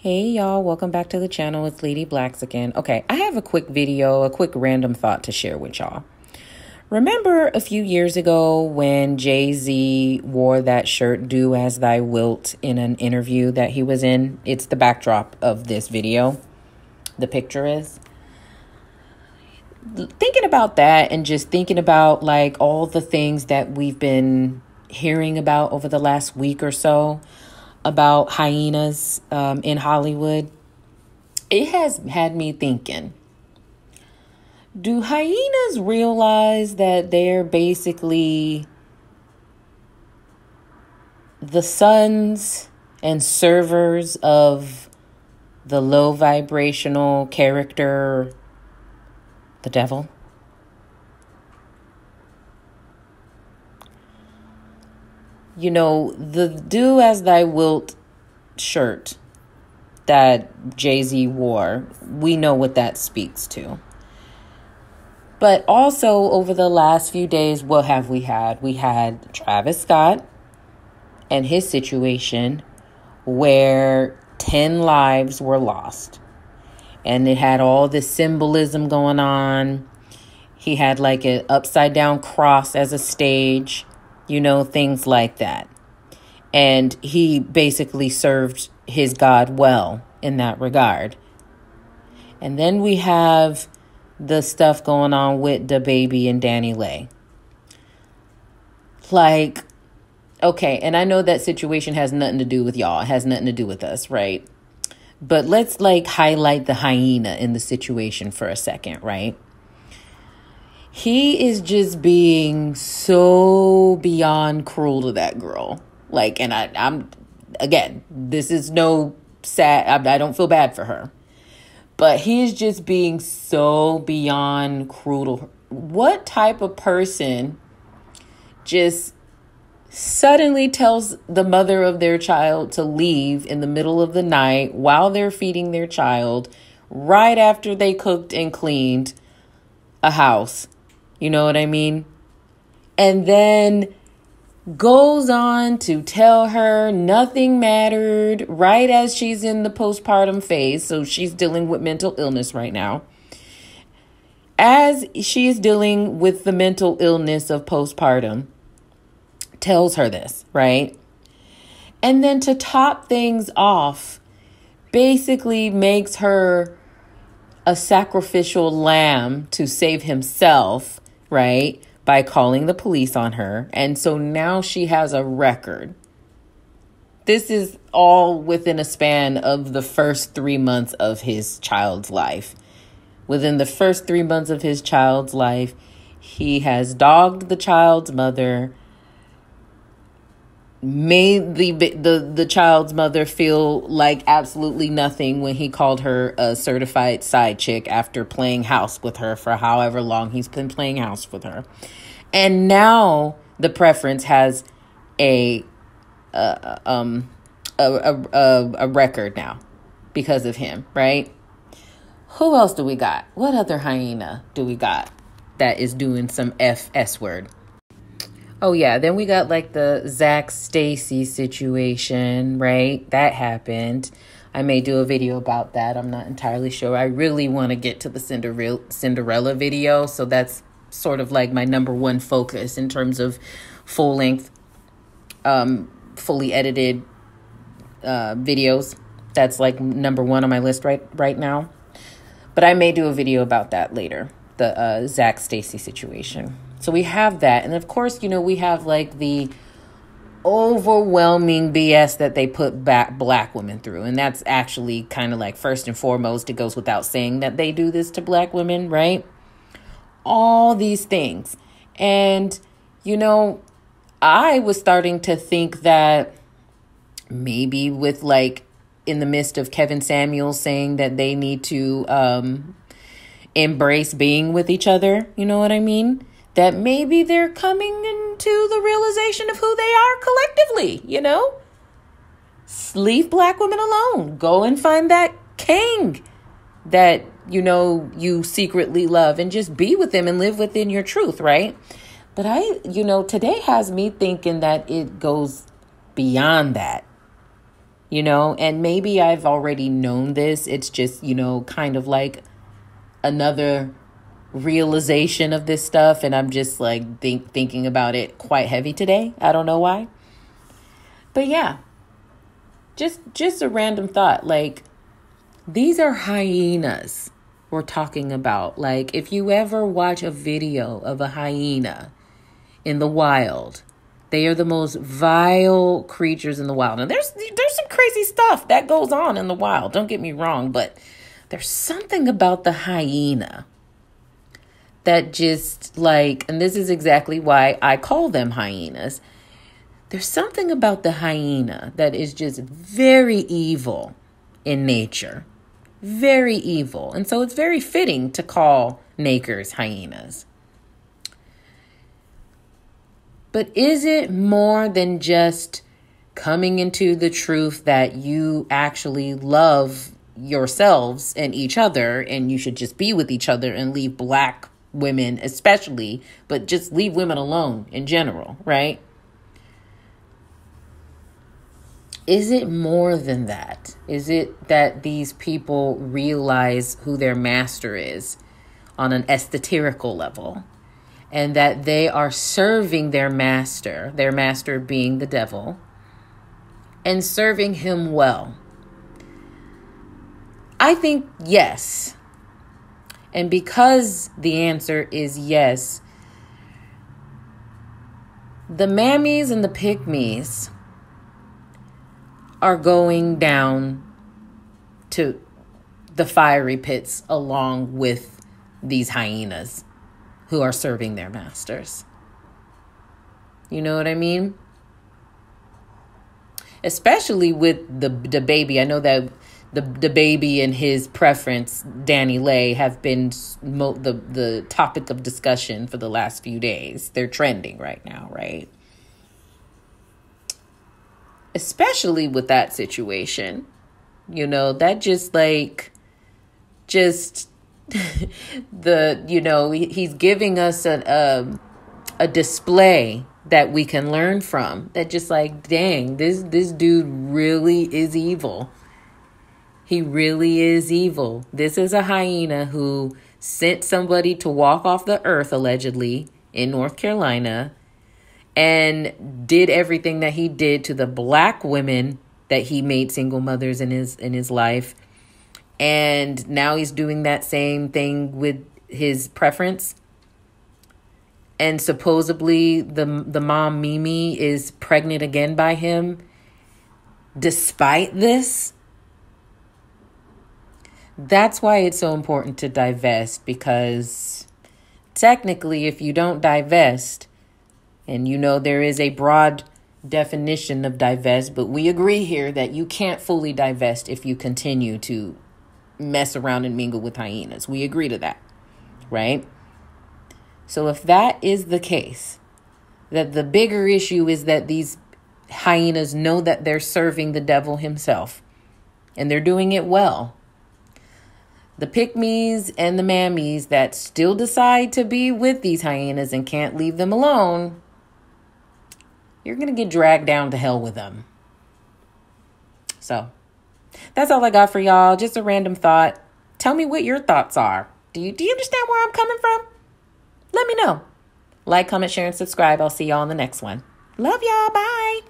Hey y'all, welcome back to the channel. It's ladyblaxican. Okay, I have a quick video, a quick random thought to share with y'all. Remember a few years ago when Jay-Z wore that shirt, "Do As Thy Wilt," in an interview that he was in? It's the backdrop of this video. The picture is. Thinking about that and just thinking about like all the things that we've been hearing about over the last week or so about hyenas in Hollywood, it has had me thinking, do hyenas realize that they're basically the sons and servers of the low vibrational character, the devil? You know, the "Do As Thy Wilt" shirt that Jay-Z wore, we know what that speaks to. But also over the last few days, what have we had? We had Travis Scott and his situation where 10 lives were lost. And it had all this symbolism going on. He had like an upside down cross as a stage, you know, things like that. And he basically served his God well in that regard. And then we have the stuff going on with DaBaby and Danny Lay. Like, okay, and I know that situation has nothing to do with y'all. It has nothing to do with us, right? But let's like highlight the hyena in the situation for a second, right? He is just being so beyond cruel to that girl. Like, and I'm, again, this is no sad, I don't feel bad for her. But he is just being so beyond cruel to her. What type of person just suddenly tells the mother of their child to leave in the middle of the night while they're feeding their child, right after they cooked and cleaned a house? You know what I mean? And then goes on to tell her nothing mattered right as she's in the postpartum phase. So she's dealing with mental illness right now. As she's dealing with the mental illness of postpartum, tells her this, right? And then to top things off, basically makes her a sacrificial lamb to save himself, right? By calling the police on her. And so now she has a record. This is all within a span of the first 3 months of his child's life. Within the first 3 months of his child's life, he has dogged the child's mother, made the child's mother feel like absolutely nothing when he called her a certified side chick after playing house with her for however long he's been playing house with her. And now the preference has a record now because of him, right? Who else do we got? What other hyena do we got that is doing some S word? Oh, yeah. Then we got like the Zach Stacy situation, right? That happened. I may do a video about that. I'm not entirely sure. I really want to get to the Cinderella video. So that's sort of like my number one focus in terms of full length, fully edited videos. That's like number one on my list right now. But I may do a video about that later. The Zach Stacy situation. So we have that. And of course, you know, we have like the overwhelming BS that they put black women through. And that's actually kind of like first and foremost, it goes without saying that they do this to black women, right? All these things. And, you know, I was starting to think that maybe with like in the midst of Kevin Samuels saying that they need to embrace being with each other, you know what I mean? That maybe they're coming into the realization of who they are collectively, you know? Leave black women alone. Go and find that king that, you know, you secretly love and just be with them and live within your truth, right? But today has me thinking that it goes beyond that. and maybe I've already known this. It's just, kind of like another realization of this stuff. And I'm just like thinking about it quite heavy today. I don't know why. But yeah, just a random thought. Like, these are hyenas we're talking about. Like, if you ever watch a video of a hyena in the wild, they are the most vile creatures in the wild. And there's some crazy stuff that goes on in the wild. Don't get me wrong, but there's something about the hyena that just like, and this is exactly why I call them hyenas. There's something about the hyena that is just very evil in nature. Very evil. And so it's very fitting to call nakers hyenas. But is it more than just coming into the truth that you actually love yourselves and each other, and you should just be with each other and leave Black women especially, but just leave women alone in general, right? Is it more than that? Is it that these people realize who their master is on an esoterical level, and that they are serving their master being the devil, and serving him well? I think yes. And because the answer is yes, the mammies and the pygmies are going down to the fiery pits along with these hyenas who are serving their masters. You know what I mean? Especially with the baby. I know that the baby and his preference, Danny Lay, have been the topic of discussion for the last few days. They're trending right now, right? Especially with that situation, that just he's giving us a display that we can learn from, that just like, dang, this dude really is evil. He really is evil. This is a hyena who sent somebody to walk off the earth, allegedly, in North Carolina, and did everything that he did to the Black women that he made single mothers in his life. And now he's doing that same thing with his preference. And supposedly the mom, Mimi, is pregnant again by him despite this. That's why it's so important to divest, because technically if you don't divest, and there is a broad definition of divest, but we agree here that you can't fully divest if you continue to mess around and mingle with hyenas. We agree to that, right? So if that is the case, that the bigger issue is that these hyenas know that they're serving the devil himself, and they're doing it well. The pygmies and the mammies that still decide to be with these hyenas and can't leave them alone, you're going to get dragged down to hell with them. So that's all I got for y'all. Just a random thought. Tell me what your thoughts are. Do you understand where I'm coming from? Let me know. Like, comment, share, and subscribe. I'll see y'all on the next one. Love y'all. Bye.